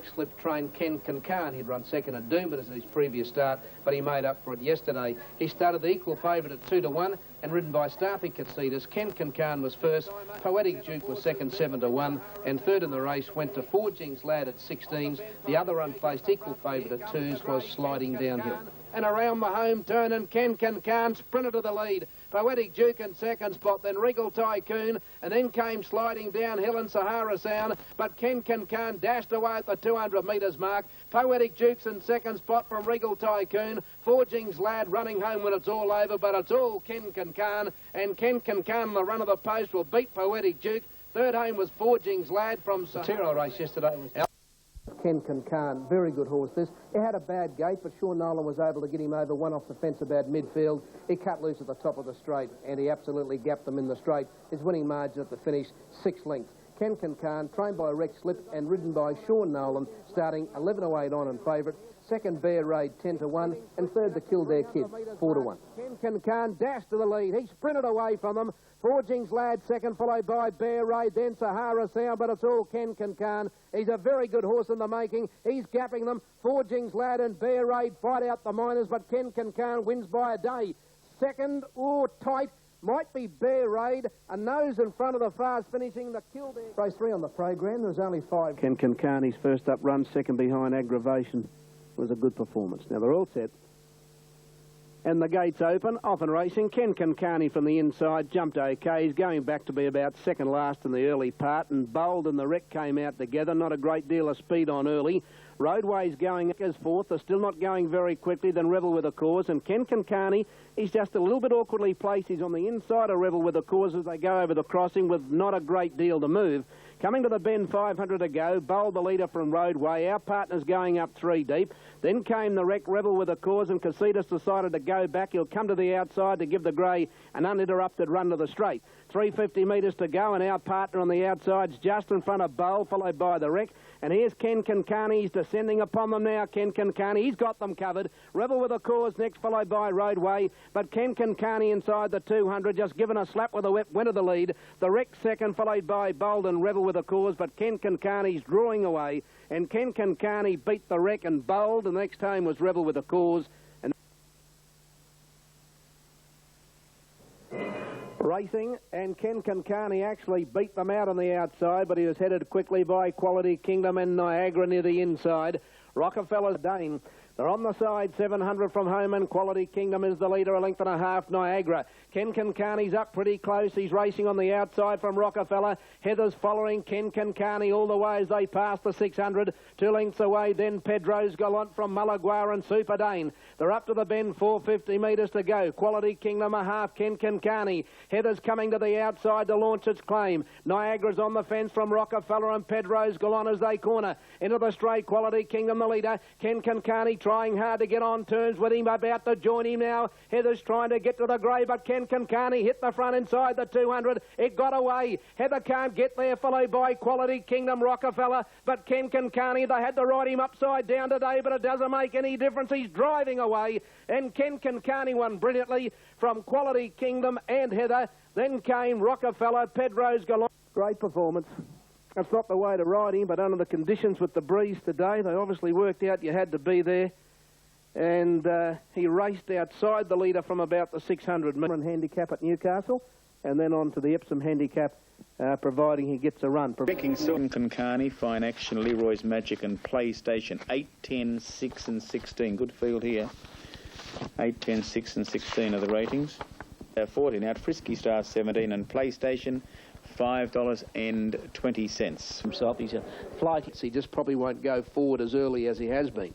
Rex Slip trained Kenconcarne. He'd run second at Doomben as his previous start, but he made up for it yesterday. He started the equal favourite at 2-1 and ridden by Starpy Katsitas. Kenconcarne was first, Poetic Duke was second 7-1, and third in the race went to Forging's Lad at 16s. The other unplaced equal favourite at 2s was Sliding Downhill. And around the home turn, and Kenconcarne sprinted to the lead. Poetic Duke in second spot, then Regal Tycoon, and then came Sliding Downhill and Sahara Sound, but Kenconcarne dashed away at the 200 metres mark. Poetic Duke's in second spot from Regal Tycoon. Forging's Lad running home when it's all over, but it's all Kenconcarne, and Kenconcarne, the run of the post, will beat Poetic Duke. Third home was Forging's Lad from Sahara race yesterday. Kenconcarne, very good horse this. He had a bad gate, but Sean Nolan was able to get him over one off the fence about midfield. He cut loose at the top of the straight, and he absolutely gapped them in the straight. His winning margin at the finish, 6 lengths. Kenconcarne, trained by Rex Slip and ridden by Sean Nolan, starting 11-8 on and favourite. Second, Bear Raid, 10-1, and third, the Kildare Kid, 4-1. Kenconcarne dashed to the lead. He sprinted away from them. Forging's Lad second, followed by Bear Raid, then Sahara Sound, but it's all Kenconcarne. He's a very good horse in the making. He's gapping them. Forging's Lad and Bear Raid fight out the minors, but Kenconcarne wins by a day. Second, tight, might be Bear Raid, a nose in front of the fast finishing the Kildare. Race 3 on the program, there's only 5. Kenconcarne's first up run, second behind Aggravation, was a good performance. Now they're all set. And the gates open, off and racing. Kenconcarne from the inside jumped okay. He's going back to be about second last in the early part, and Bold and the Wreck came out together. Not a great deal of speed on early. Roadway's going as fourth. They're still not going very quickly. Then Rebel with a Cause, and Kenconcarne, he's just a little bit awkwardly placed. He's on the inside of Rebel with a Cause as they go over the crossing with not a great deal to move. Coming to the bend, 500 to go. Bold the leader from Roadway. Our partner's going up 3 deep. Then came the Wreck, Rebel with a Cause, and Katsitas decided to go back. He'll come to the outside to give the grey an uninterrupted run to the straight. 350 metres to go, and our partner on the outside's just in front of Bold, followed by the Wreck. And here's Kenconcarne. He's descending upon them now. Kenconcarne, he's got them covered. Rebel with a Cause next, followed by Roadway. But Kenconcarne inside the 200, just given a slap with the whip, went to the lead. The Wreck second, followed by Bold and Rebel with a Cause. But Kenconcarne's drawing away. And Kenconcarne beat the Wreck and Bold. And the next time was Rebel with a Cause. Racing, and Kenconcarne actually beat them out on the outside, but he was headed quickly by Quality Kingdom and Niagara near the inside. Rockefeller's Dane. They're on the side, 700 from home, and Quality Kingdom is the leader, 1.5 lengths, Niagara. Kenconcarne's up pretty close. He's racing on the outside from Rockefeller. Heather's following Kenconcarne all the way as they pass the 600. 2 lengths away, then Pedro's Gallant from Mullaguar and Super Dane. They're up to the bend, 450 metres to go. Quality Kingdom, 1/2, Kenconcarne. Heather's coming to the outside to launch its claim. Niagara's on the fence from Rockefeller and Pedro's Gallant as they corner. Into the straight, Quality Kingdom, the leader. Kenconcarne trying hard to get on turns with him, about to join him now. Heather's trying to get to the grey, but Kenconcarne hit the front inside the 200. It got away. Heather can't get there, followed by Quality Kingdom, Rockefeller. But Kenconcarne, they had to ride him upside down today, but it doesn't make any difference. He's driving away. And Kenconcarne won brilliantly from Quality Kingdom and Heather. Then came Rockefeller, Pedro's Gallant. Great performance. That's not the way to ride him, but under the conditions with the breeze today, they obviously worked out you had to be there. And he raced outside the leader from about the 600 metre handicap at Newcastle, and then on to the Epsom handicap, providing he gets a run. Kenconcarne, Fine Action, Leroy's Magic and PlayStation, 8, 10, 6 and 16. Good field here. 8, 10, 6 and 16 are the ratings. 14 out, Frisky Star 17 and PlayStation, $5.20. Himself, he's a flight. He just probably won't go forward as early as he has been.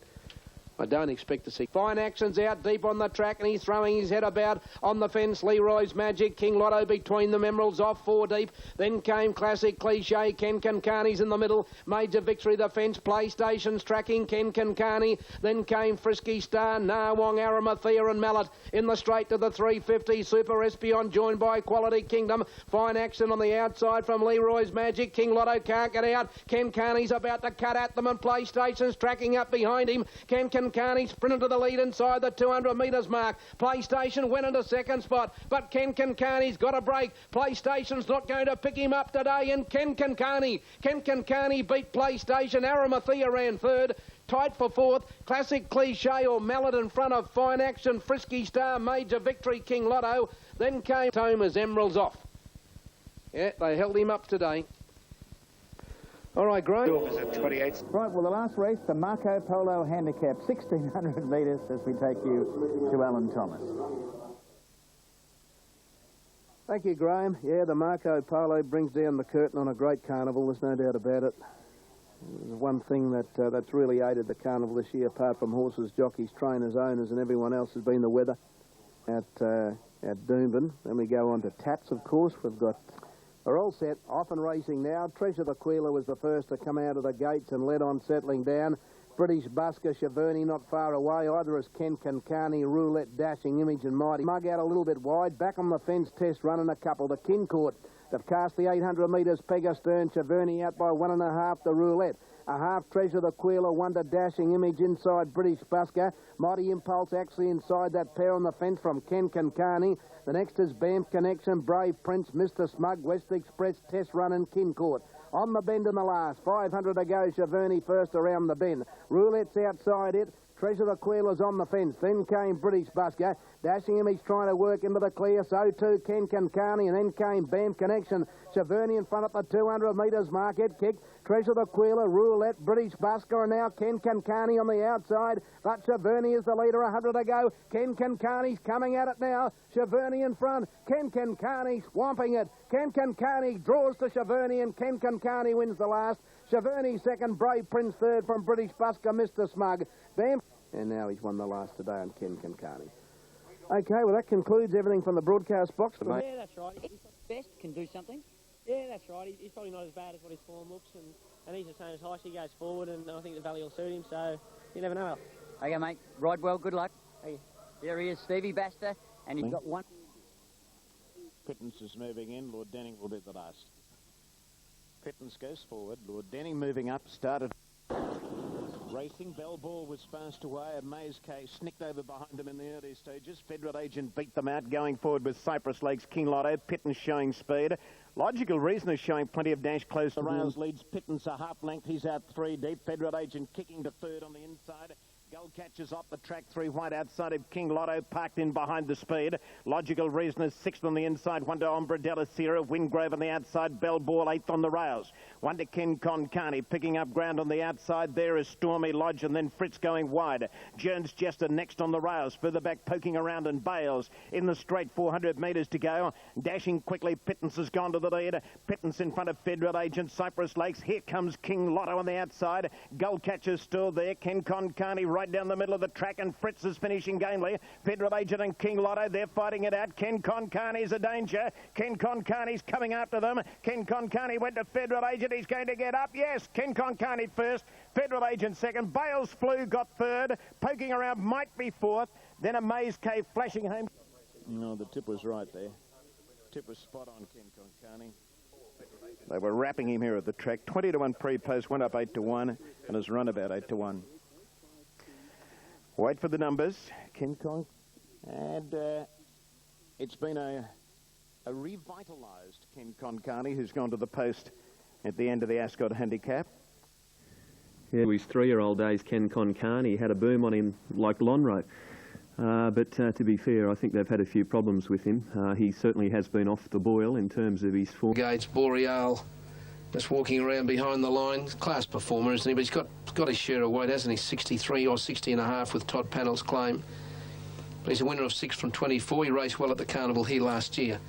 I don't expect to see. Fine Action's out deep on the track, and he's throwing his head about on the fence. Leroy's Magic, King Lotto between them. Emeralds off 4 deep. Then came Classic Cliche. Kenconcarne's in the middle. Major Victory, the fence. PlayStation's tracking Kenconcarne. Then came Frisky Star, Narwong, Arimathea and Mallet. In the straight to the 350. Super Espion joined by Quality Kingdom. Fine Action on the outside from Leroy's Magic. King Lotto can't get out. Kenconcarne's about to cut at them, and PlayStation's tracking up behind him. Kenconcarne Kenconcarne sprinted to the lead inside the 200 metres mark. PlayStation went into second spot, but Kenconcarne's got a break. PlayStation's not going to pick him up today, and Kenconcarne beat PlayStation. Arimathea ran third. Tight for fourth, Classic Cliche or Mallet in front of Fine Action, Frisky Star, Major Victory, King Lotto. Then came Thomas Emeralds off. Yeah, they held him up today. All right, Graham. Right, well, the last race, the Marco Polo Handicap, 1,600 metres as we take you to Alan Thomas. Thank you, Graham. Yeah, the Marco Polo brings down the curtain on a great carnival, there's no doubt about it. The one thing that's really aided the carnival this year, apart from horses, jockeys, trainers, owners and everyone else, has been the weather at Doomben. Then we go on to Tats, of course. We're all set, off and racing now. Treasure the Queeler was the first to come out of the gates and led on settling down. British Busker, Cheverny not far away, either as Kenconcarne, Roulette, Dashing Image and Mighty Mug out a little bit wide. Back on the fence test running a couple. The Kincourt, they've cast the 800 metres, Peg astern, Cheverny out by 1.5, the Roulette. A half Treasure the Queeler, Wonder Dashing Image inside British Busker. Mighty Impulse actually inside that pair on the fence from Kenconcarne. The next is Banff Connection, Brave Prince, Mr. Smug, West Express, Test Run and Kincourt. On the bend in the last, 500 to go, Cheverny first around the bend. Roulette's outside it. Treasure the Queeler's on the fence. Then came British Busker. Dashing Image trying to work into the clear. So too Kenconcarne, and then came Banff Connection. Cheverny in front at the 200 metres mark. It kicked. Treasure the Queeler, Roulette, British Busker, and now Kenconcarne on the outside. But Cheverny is the leader, 100 to go. Kenconcarne's coming at it now. Cheverny in front. Kenconcarne swamping it. Kenconcarne draws to Cheverny, and Kenconcarne wins the last. Cheverny second, Brave Prince third from British Busker, Mr. Smug. Bam. And now he's won the last today on Kenconcarne. Okay, well, that concludes everything from the broadcast box. Yeah, that's right. He's best, can do something. Yeah, that's right. He's probably not as bad as what his form looks, and he's the same as Heiss. He goes forward, and I think the valley will suit him, so you never know. Okay, mate. Ride well. Good luck. Hey, there he is, Stevie Baster, and he's got one. Pittance is moving in. Lord Denning will be the last. Pittance goes forward. Lord Denning moving up. Started racing. Bell Ball was fast away. A Maze K snicked over behind him in the early stages. Federal Agent beat them out. Going forward with Cypress Lakes, King Lotto. Pittance showing speed. Logical Reason is showing plenty of dash close. The rails leads Pittance a half length. He's out 3 deep. Federal Agent kicking to third on the inside. Gull catches off the track, 3 wide outside of King Lotto, parked in behind the speed. Logical Reason is 6th on the inside. Wonder Ombradella Sierra, Wingrove on the outside. Bell Ball 8th on the rails. Wonder Kenconcarne picking up ground on the outside. There is Stormy Lodge, and then Fritz going wide. Jones Jester next on the rails. Further back poking around and Bales. In the straight, 400 metres to go. Dashing quickly, Pittance has gone to the lead. Pittance in front of Federal Agent, Cypress Lakes. Here comes King Lotto on the outside. Gull catcher's still there. Kenconcarne right down the middle of the track, and Fritz is finishing gamely. Federal Agent and King Lotto, they're fighting it out. Kenconcarne's a danger. Kenconcarne's coming after them. Kenconcarne went to Federal Agent. He's going to get up. Yes, Kenconcarne first. Federal Agent second. Bales Flew got third. Poking around might be fourth. Then a Maze Cave flashing home. No, the tip was right there. Tip was spot on Kenconcarne. They were wrapping him here at the track. 20 to 1 pre-post, went up 8 to 1, and has run about 8 to 1. Wait for the numbers, Kenconcarne, and it's been a revitalised Kenconcarne who's gone to the post at the end of the Ascot Handicap. Yeah, his 3-year-old days, Kenconcarne, had a boom on him like Lonhro. But to be fair, I think they've had a few problems with him. He certainly has been off the boil in terms of his form. Gates, Boreal, just walking around behind the line. Class performer, isn't he? But he's got his share of weight, hasn't he? 63 or 60 and a half with Todd Pannell's claim. But he's a winner of 6 from 24. He raced well at the carnival here last year.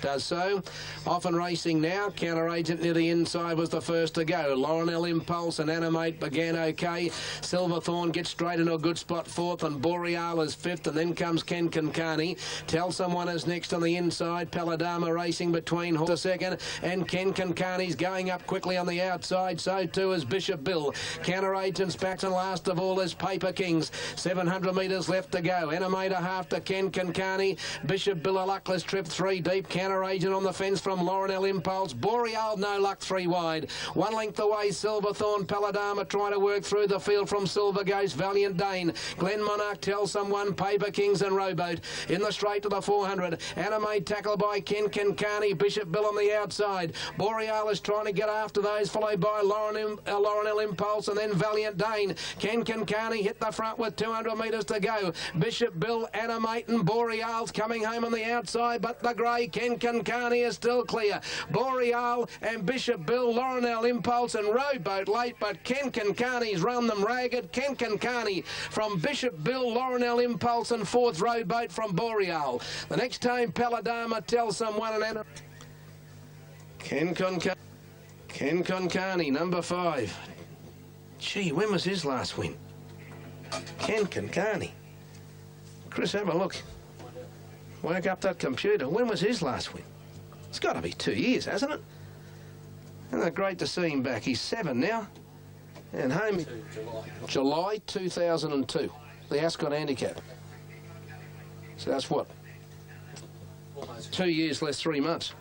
Does so. Off and racing now. Counter Agent near the inside was the first to go. Laurenell Impulse and Animate began okay. Silverthorn gets straight into a good spot, 4th, and Boreal is 5th, and then comes Kenconcarne. Tell Someone is next on the inside. Paladama racing between horse to second, and Kenconcarne's going up quickly on the outside. So too is Bishop Bill. Counter Agent's back, and last of all is Paper Kings. 700 metres left to go. Animate a half to Kenconcarne. Bishop Bill a luckless trip, 3 deep. Counter Agent on the fence from Laurenel Impulse. Boreal, no luck, 3 wide. 1 length away, Silverthorn. Paladama trying to work through the field from Silver Ghost. Valiant Dane. Glen Monarch tells someone. Paper Kings and Rowboat. In the straight to the 400. Anime tackled by Kenconcarne. Bishop Bill on the outside. Boreal is trying to get after those, followed by Laurenel Impulse and then Valiant Dane. Kenconcarne hit the front with 200 metres to go. Bishop Bill, Animate and Boreal's coming home on the outside, but the grey Kenconcarne is still clear. Boreal and Bishop Bill, Laurenel Impulse and Rowboat late, but Kenconcarne's run them ragged. Kenconcarne from Bishop Bill, Laurenel Impulse and 4th Rowboat from Boreal. The next time Paladama tells someone and Kenconcarne, number 5. Gee, when was his last win? Kenconcarne. Chris, have a look. Work up that computer. When was his last win? It's got to be 2 years, hasn't it? Isn't it great to see him back? He's 7 now. And home... July 2002. The Ascot Handicap. So that's what? 2 years less 3 months.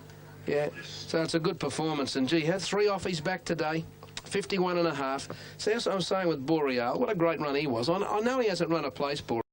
Yeah, so it's a good performance. And, gee, had 3 offies back today. 51.5. So that's what I'm saying with Boreal. What a great run he was. I know he hasn't run a place, Boreal.